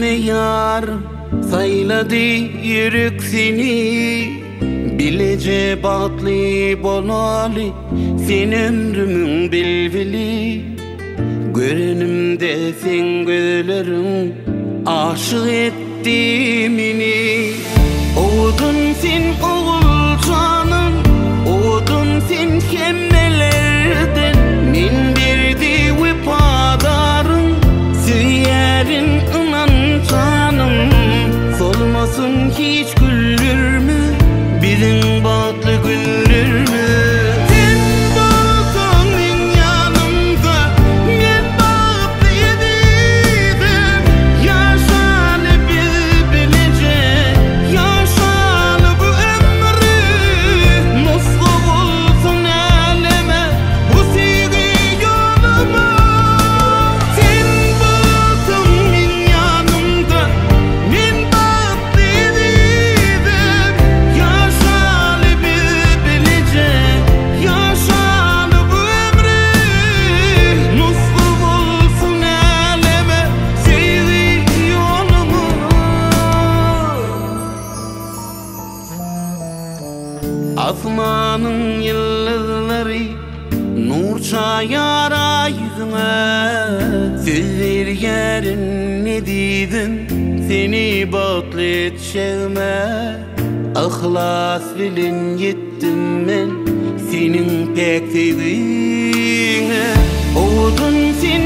me yar sayladı yürek seni. Bilece batlı bolali sen ömrümün bilvili. Görenimde sen gözlerin aşık etti meni. Oğudun sen oğul canım, oğudun sen kemmelerden. Min birdi vefadarım, süyerin inan canım. Solmasın hiç güldür mü, bizim batlı güldür mü? Asmanın yıldızları nur çayar yüzüme. Sözler yerin ne dedin seni batlı etşevme. Ihlas bilin yettim ben senin pek sevdiğine. Oğudun sen